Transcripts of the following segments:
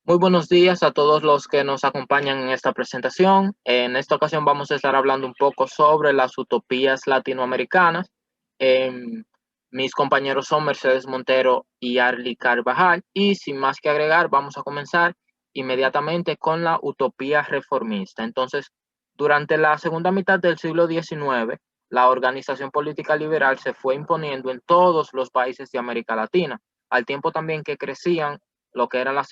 Muy buenos días a todos los que nos acompañan en esta presentación. En esta ocasión vamos a estar hablando un poco sobre las utopías latinoamericanas. Em, Mis compañeros son Mercedes Montero y Arly Carvajal. Y sin más que agregar, vamos a comenzar inmediatamente con la utopía reformista. Entonces, durante la segunda mitad del siglo XIX, la organización política liberal se fue imponiendo en todos los países de América Latina, al tiempo también que crecían lo que eran las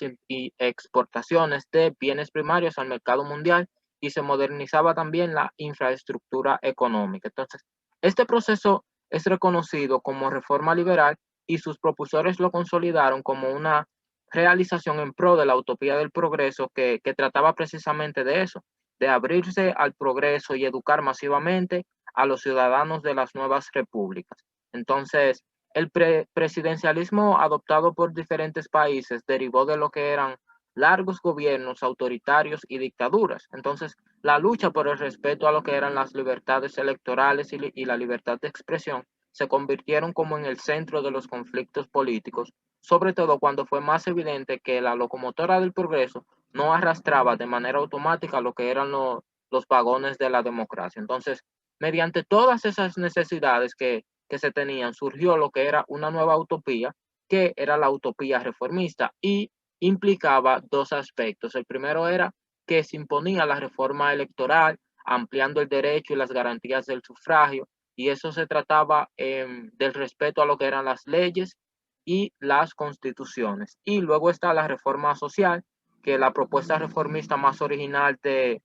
exportaciones de bienes primarios al mercado mundial y se modernizaba también la infraestructura económica. Entonces, este proceso es reconocido como reforma liberal y sus propulsores lo consolidaron como una realización en pro de la utopía del progreso que trataba precisamente de eso, de abrirse al progreso y educar masivamente a los ciudadanos de las nuevas repúblicas. Entonces, el presidencialismo adoptado por diferentes países derivó de lo que eran largos gobiernos autoritarios y dictaduras. Entonces, la lucha por el respeto a lo que eran las libertades electorales y la libertad de expresión se convirtieron como en el centro de los conflictos políticos, sobre todo cuando fue más evidente que la locomotora del progreso no arrastraba de manera automática lo que eran los vagones de la democracia. Entonces, mediante todas esas necesidades que se tenían, surgió lo que era una nueva utopía, que era la utopía reformista y implicaba dos aspectos. El primero era que se imponía la reforma electoral, ampliando el derecho y las garantías del sufragio, y eso se trataba del respeto a lo que eran las leyes y las constituciones. Y luego está la reforma social, que la propuesta reformista más original de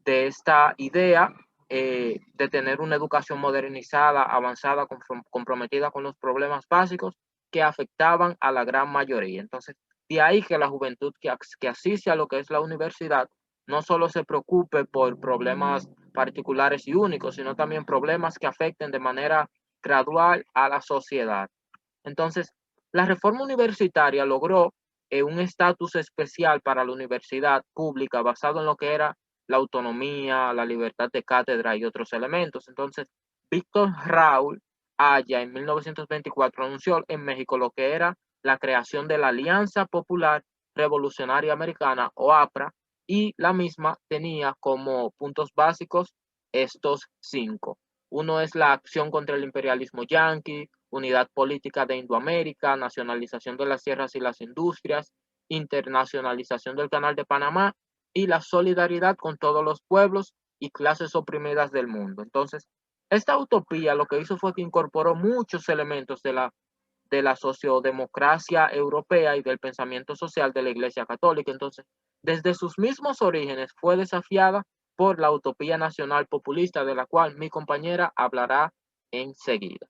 esta idea de tener una educación modernizada, avanzada, comprometida con los problemas básicos que afectaban a la gran mayoría. Entonces, de ahí que la juventud que asiste a lo que es la universidad no solo se preocupe por problemas particulares y únicos, sino también problemas que afecten de manera gradual a la sociedad. Entonces, la reforma universitaria logró un estatus especial para la universidad pública basado en lo que era la autonomía, la libertad de cátedra y otros elementos. Entonces, Víctor Raúl Haya en 1924 anunció en México lo que era la creación de la Alianza Popular Revolucionaria Americana o APRA, y la misma tenía como puntos básicos estos cinco. Uno es la acción contra el imperialismo yanqui, unidad política de Indoamérica, nacionalización de las tierras y las industrias, internacionalización del Canal de Panamá y la solidaridad con todos los pueblos y clases oprimidas del mundo. Entonces, esta utopía lo que hizo fue que incorporó muchos elementos de la sociodemocracia europea y del pensamiento social de la Iglesia Católica. Entonces, desde sus mismos orígenes fue desafiada por la utopía nacional populista, de la cual mi compañera hablará enseguida.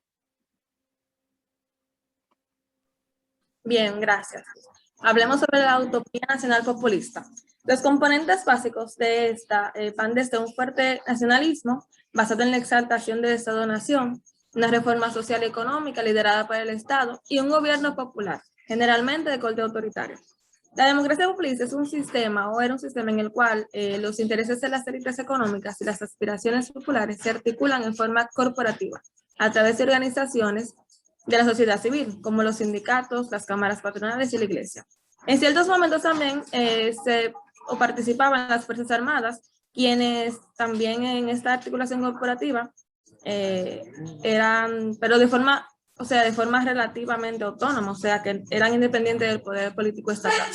Bien, gracias. Hablemos sobre la utopía nacional populista. Los componentes básicos de esta van desde un fuerte nacionalismo basado en la exaltación del Estado-Nación, una reforma social y económica liderada por el Estado y un gobierno popular, generalmente de corte autoritario. La democracia populista es un sistema o era un sistema en el cual los intereses de las élites económicas y las aspiraciones populares se articulan en forma corporativa a través de organizaciones de la sociedad civil, como los sindicatos, las cámaras patronales y la iglesia. En ciertos momentos también participaban las Fuerzas Armadas, quienes también en esta articulación corporativa eran, pero de forma relativamente autónoma, o sea, que eran independientes del poder político estatal.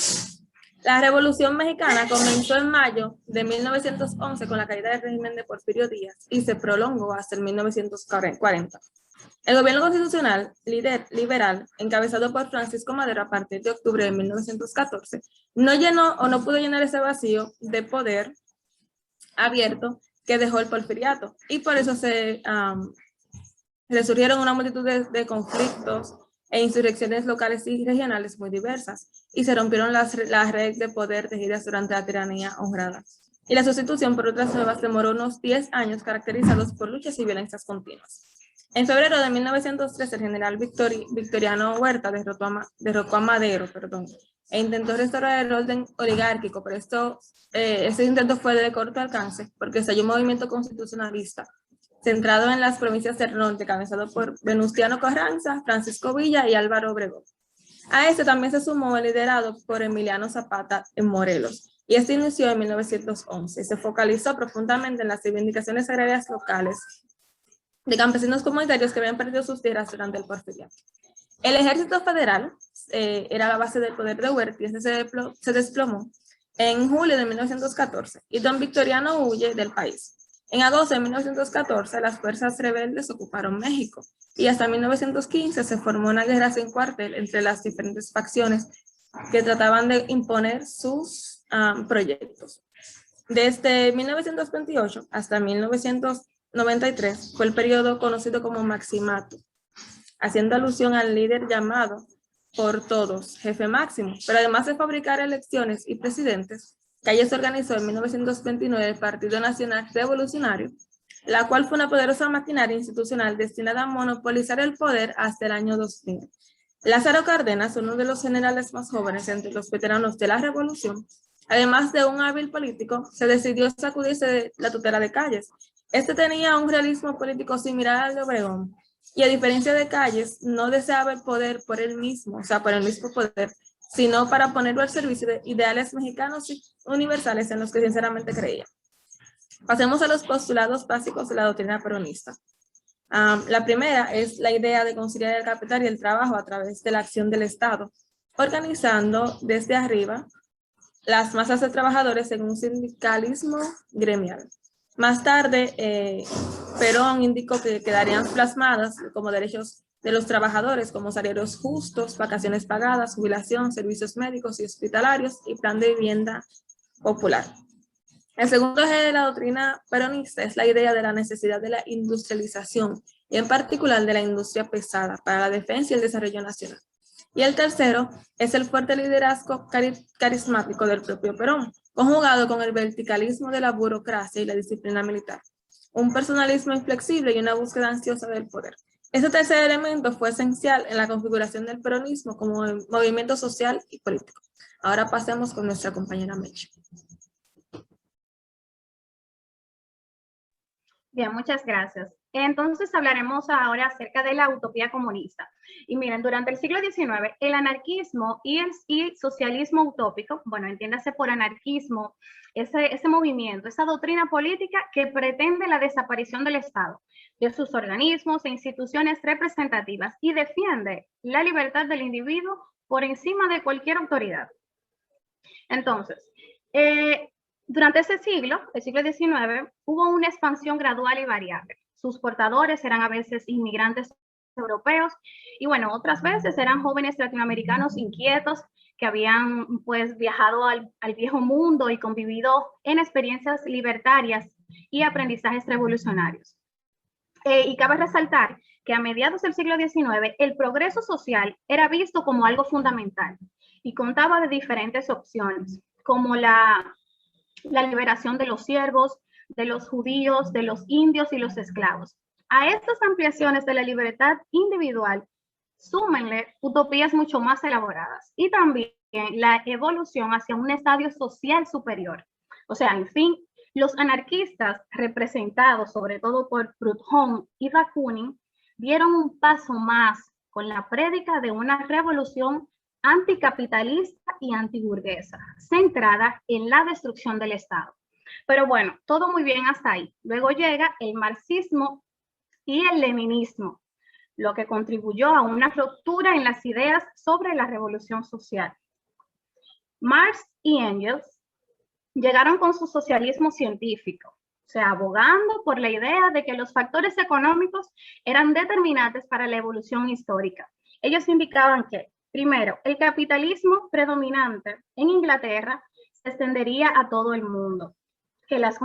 La Revolución Mexicana comenzó en mayo de 1911 con la caída del régimen de Porfirio Díaz y se prolongó hasta el 1940. El gobierno constitucional liberal, encabezado por Francisco Madero a partir de octubre de 1914, no llenó o no pudo llenar ese vacío de poder abierto que dejó el porfiriato, y por eso resurgieron una multitud de conflictos e insurrecciones locales y regionales muy diversas, y se rompieron las redes de poder tejidas durante la tiranía honrada. Y la sustitución por otras nuevas demoró unos 10 años, caracterizados por luchas y violencias continuas. En febrero de 1913, el general Victoriano Huerta derrocó a Madero, e intentó restaurar el orden oligárquico, pero este intento fue de corto alcance porque estalló un movimiento constitucionalista centrado en las provincias del norte, encabezado por Venustiano Carranza, Francisco Villa y Álvaro Obregón. A este también se sumó el liderado por Emiliano Zapata en Morelos, y este inició en 1911 y se focalizó profundamente en las reivindicaciones agrarias locales de campesinos comunitarios que habían perdido sus tierras durante el Porfiriato. El ejército federal era la base del poder de Huerta y este se desplomó en julio de 1914 y don Victoriano huye del país. En agosto de 1914 las fuerzas rebeldes ocuparon México y hasta 1915 se formó una guerra sin cuartel entre las diferentes facciones que trataban de imponer sus proyectos. Desde 1928 hasta 1993 fue el periodo conocido como Maximato, haciendo alusión al líder llamado por todos Jefe Máximo. Pero además de fabricar elecciones y presidentes, Calles organizó en 1929 el Partido Nacional Revolucionario, la cual fue una poderosa maquinaria institucional destinada a monopolizar el poder hasta el año 2000. Lázaro Cárdenas, uno de los generales más jóvenes entre los veteranos de la Revolución, además de un hábil político, se decidió sacudirse de la tutela de Calles. Este tenía un realismo político similar al de Obregón, y a diferencia de Calles, no deseaba el poder por él mismo, o sea, por el mismo poder, sino para ponerlo al servicio de ideales mexicanos y universales en los que sinceramente creía. Pasemos a los postulados básicos de la doctrina peronista. La primera es la idea de conciliar el capital y el trabajo a través de la acción del Estado, organizando desde arriba las masas de trabajadores en un sindicalismo gremial. Más tarde, Perón indicó que quedarían plasmadas como derechos de los trabajadores, como salarios justos, vacaciones pagadas, jubilación, servicios médicos y hospitalarios y plan de vivienda popular. El segundo eje de la doctrina peronista es la idea de la necesidad de la industrialización y en particular de la industria pesada para la defensa y el desarrollo nacional. Y el tercero es el fuerte liderazgo carismático del propio Perón, conjugado con el verticalismo de la burocracia y la disciplina militar, un personalismo inflexible y una búsqueda ansiosa del poder. Este tercer elemento fue esencial en la configuración del peronismo como movimiento social y político. Ahora pasemos con nuestra compañera Meche. Bien, muchas gracias. Entonces hablaremos ahora acerca de la utopía comunista. Y miren, durante el siglo XIX, el anarquismo y el socialismo utópico, bueno, entiéndase por anarquismo, ese movimiento, esa doctrina política que pretende la desaparición del Estado, de sus organismos e instituciones representativas y defiende la libertad del individuo por encima de cualquier autoridad. Entonces, durante ese siglo, el siglo XIX, hubo una expansión gradual y variable. Sus portadores eran a veces inmigrantes europeos y bueno, otras veces eran jóvenes latinoamericanos inquietos que habían pues viajado al viejo mundo y convivido en experiencias libertarias y aprendizajes revolucionarios. Y cabe resaltar que a mediados del siglo XIX el progreso social era visto como algo fundamental y contaba de diferentes opciones, como la liberación de los siervos, de los judíos, de los indios y los esclavos. A estas ampliaciones de la libertad individual, súmenle utopías mucho más elaboradas y también la evolución hacia un estadio social superior. O sea, en fin, los anarquistas, representados sobre todo por Proudhon y Bakunin, dieron un paso más con la prédica de una revolución anticapitalista y antiburguesa, centrada en la destrucción del Estado. Pero bueno, todo muy bien hasta ahí. Luego llega el marxismo y el leninismo, lo que contribuyó a una ruptura en las ideas sobre la revolución social. Marx y Engels llegaron con su socialismo científico, o sea, abogando por la idea de que los factores económicos eran determinantes para la evolución histórica. Ellos indicaban que, primero, el capitalismo predominante en Inglaterra se extendería a todo el mundo, que las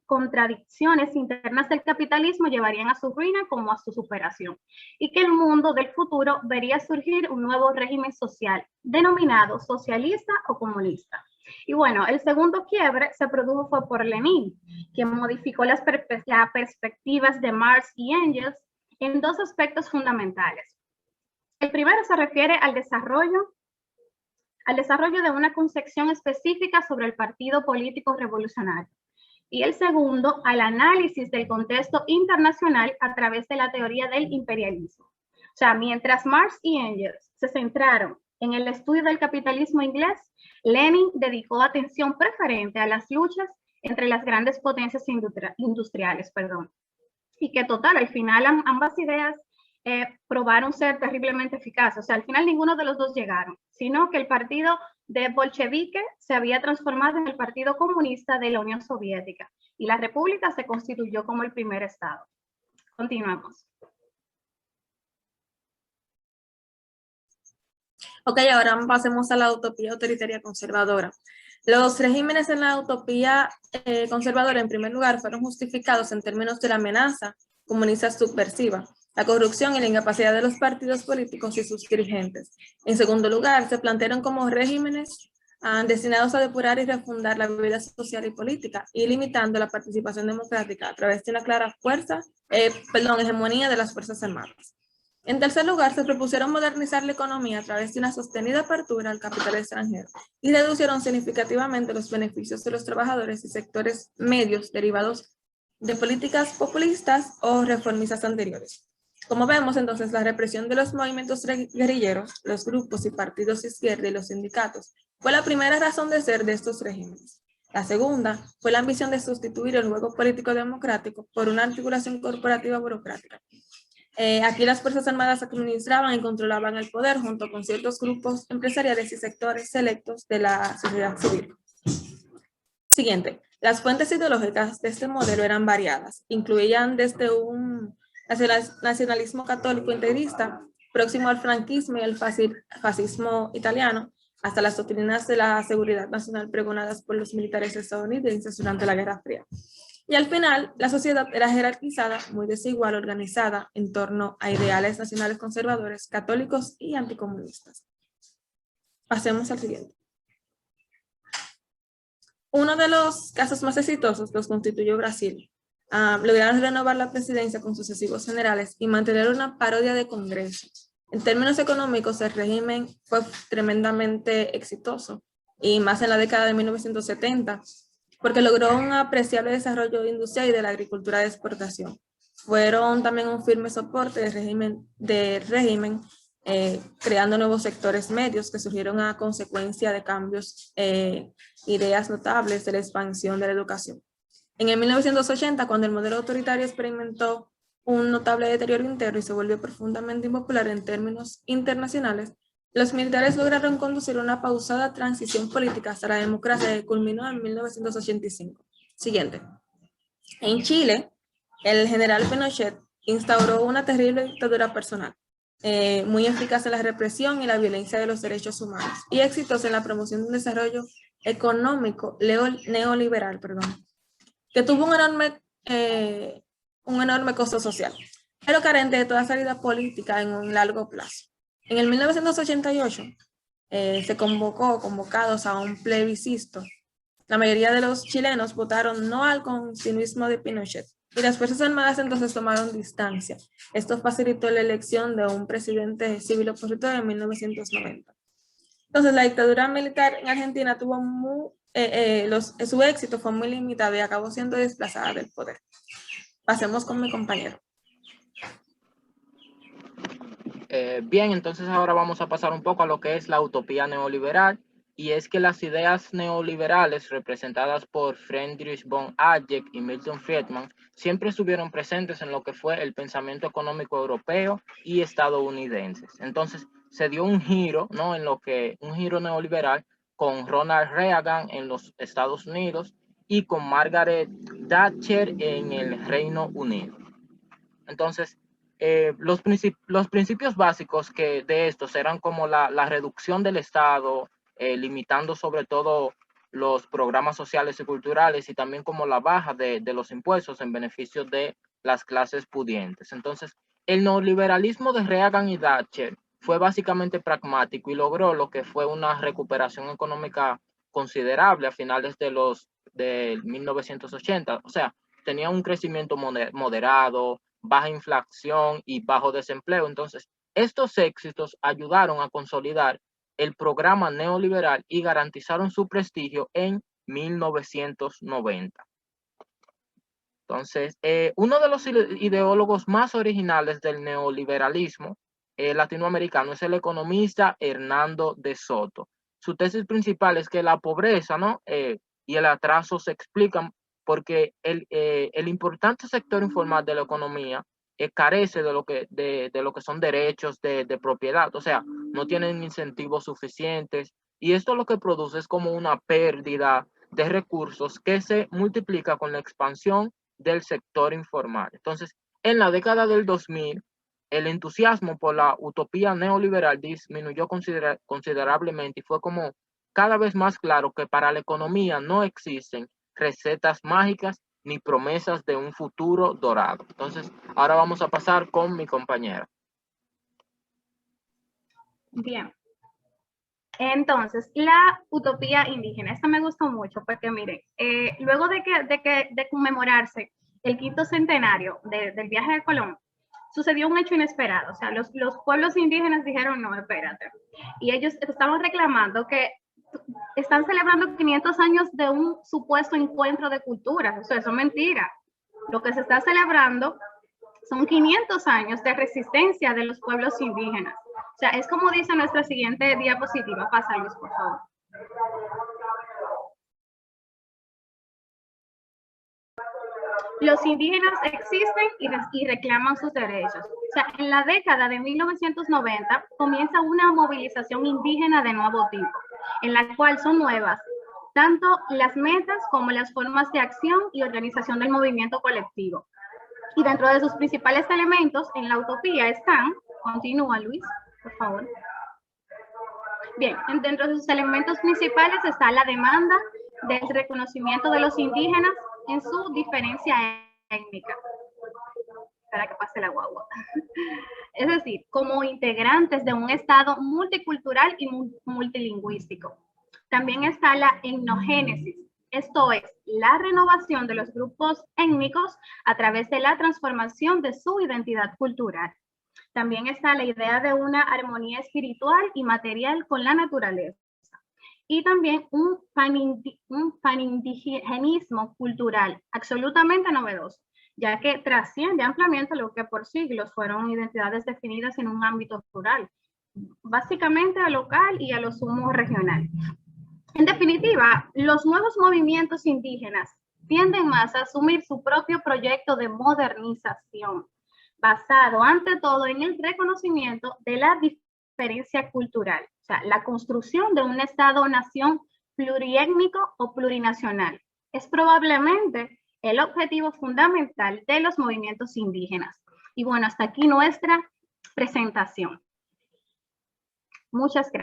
contradicciones internas del capitalismo llevarían a su ruina como a su superación, y que el mundo del futuro vería surgir un nuevo régimen social, denominado socialista o comunista. Y bueno, el segundo quiebre se produjo fue por Lenin, quien modificó las perspectivas de Marx y Engels en dos aspectos fundamentales. El primero se refiere al desarrollo de una concepción específica sobre el partido político revolucionario. Y el segundo, al análisis del contexto internacional a través de la teoría del imperialismo. O sea, mientras Marx y Engels se centraron en el estudio del capitalismo inglés, Lenin dedicó atención preferente a las luchas entre las grandes potencias industriales, y que total, al final ambas ideas probaron ser terriblemente eficaces. O sea, al final ninguno de los dos llegaron, sino que el partido de bolchevique se había transformado en el Partido Comunista de la Unión Soviética y la República se constituyó como el primer estado. Continuamos. Ok, ahora pasemos a la utopía autoritaria conservadora. Los regímenes en la utopía conservadora, en primer lugar, fueron justificados en términos de la amenaza comunista subversiva, la corrupción y la incapacidad de los partidos políticos y sus dirigentes. En segundo lugar, se plantearon como regímenes destinados a depurar y refundar la vida social y política, y limitando la participación democrática a través de una clara hegemonía de las Fuerzas Armadas. En tercer lugar, se propusieron modernizar la economía a través de una sostenida apertura al capital extranjero y reducieron significativamente los beneficios de los trabajadores y sectores medios derivados de políticas populistas o reformistas anteriores. Como vemos, entonces, la represión de los movimientos guerrilleros, los grupos y partidos de izquierda y los sindicatos fue la primera razón de ser de estos regímenes. La segunda fue la ambición de sustituir el juego político democrático por una articulación corporativa burocrática. Aquí las Fuerzas Armadas administraban y controlaban el poder junto con ciertos grupos empresariales y sectores selectos de la sociedad civil. Siguiente, las fuentes ideológicas de este modelo eran variadas. Incluían desde un nacionalismo católico integrista, próximo al franquismo y al fascismo italiano, hasta las doctrinas de la seguridad nacional pregonadas por los militares estadounidenses durante la Guerra Fría. Y al final, la sociedad era jerarquizada, muy desigual, organizada en torno a ideales nacionales conservadores, católicos y anticomunistas. Pasemos al siguiente. Uno de los casos más exitosos los constituyó Brasil. Lograron renovar la presidencia con sucesivos generales y mantener una parodia de Congreso. En términos económicos, el régimen fue tremendamente exitoso, y más en la década de 1970, porque logró un apreciable desarrollo industrial y de la agricultura de exportación. Fueron también un firme soporte del régimen, creando nuevos sectores medios que surgieron a consecuencia de cambios, ideas notables de la expansión de la educación. En el 1980, cuando el modelo autoritario experimentó un notable deterioro interno y se volvió profundamente impopular en términos internacionales, los militares lograron conducir una pausada transición política hasta la democracia que culminó en 1985. Siguiente. En Chile, el general Pinochet instauró una terrible dictadura personal, muy eficaz en la represión y la violencia de los derechos humanos, y exitosa en la promoción de un desarrollo económico neoliberal, que tuvo un enorme costo social, pero carente de toda salida política en un largo plazo. En el 1988 se convocados a un plebiscito. La mayoría de los chilenos votaron no al continuismo de Pinochet, y las Fuerzas Armadas entonces tomaron distancia. Esto facilitó la elección de un presidente civil opositor en 1990. Entonces, la dictadura militar en Argentina tuvo su éxito fue muy limitado y acabó siendo desplazada del poder. Pasemos con mi compañero. Bien, entonces ahora vamos a pasar un poco a lo que es la utopía neoliberal, y es que las ideas neoliberales representadas por Friedrich von Hayek y Milton Friedman siempre estuvieron presentes en lo que fue el pensamiento económico europeo y estadounidense. Entonces se dio un giro, ¿no? Un giro neoliberal con Ronald Reagan en los Estados Unidos y con Margaret Thatcher en el Reino Unido. Entonces, los principios básicos de estos eran como la reducción del Estado, limitando sobre todo los programas sociales y culturales, y también como la baja de los impuestos en beneficio de las clases pudientes. Entonces, el neoliberalismo de Reagan y Thatcher fue básicamente pragmático y logró lo que fue una recuperación económica considerable a finales de 1980. O sea, tenía un crecimiento moderado, baja inflación y bajo desempleo. Entonces, estos éxitos ayudaron a consolidar el programa neoliberal y garantizaron su prestigio en 1990. Entonces, uno de los ideólogos más originales del neoliberalismo latinoamericano es el economista Hernando de Soto. Su tesis principal es que la pobreza, ¿no? Y el atraso se explican porque el importante sector informal de la economía carece de lo que son derechos de propiedad, o sea, no tienen incentivos suficientes, y esto lo que produce es como una pérdida de recursos que se multiplica con la expansión del sector informal. Entonces, en la década del 2000, el entusiasmo por la utopía neoliberal disminuyó considerablemente y fue como cada vez más claro que para la economía no existen recetas mágicas ni promesas de un futuro dorado. Entonces, ahora vamos a pasar con mi compañera. Bien. Entonces, la utopía indígena, esta me gustó mucho porque miren, luego de conmemorarse el 5º centenario del viaje de Colón, sucedió un hecho inesperado. O sea, los pueblos indígenas dijeron, no, espérate. Y ellos estaban reclamando que están celebrando 500 años de un supuesto encuentro de culturas. O sea, eso es mentira. Lo que se está celebrando son 500 años de resistencia de los pueblos indígenas. O sea, es como dice nuestra siguiente diapositiva. Pasa, Luis, por favor. Los indígenas existen y reclaman sus derechos. O sea, en la década de 1990 comienza una movilización indígena de nuevo tipo, en la cual son nuevas tanto las metas como las formas de acción y organización del movimiento colectivo. Y dentro de sus principales elementos en la utopía están, continúa Luis, por favor. Bien, dentro de sus elementos principales está la demanda del reconocimiento de los indígenas en su diferencia étnica. Para que pase la guagua. Es decir, como integrantes de un Estado multicultural y multilingüístico. También está la etnogénesis, esto es, la renovación de los grupos étnicos a través de la transformación de su identidad cultural. También está la idea de una armonía espiritual y material con la naturaleza. Y también un panindigenismo cultural absolutamente novedoso, ya que trasciende ampliamente lo que por siglos fueron identidades definidas en un ámbito rural, básicamente a local y a lo sumo regional. En definitiva, los nuevos movimientos indígenas tienden más a asumir su propio proyecto de modernización, basado ante todo en el reconocimiento de la diferencia cultural, o sea, la construcción de un Estado-nación pluriétnico o plurinacional. Es probablemente el objetivo fundamental de los movimientos indígenas. Y bueno, hasta aquí nuestra presentación. Muchas gracias.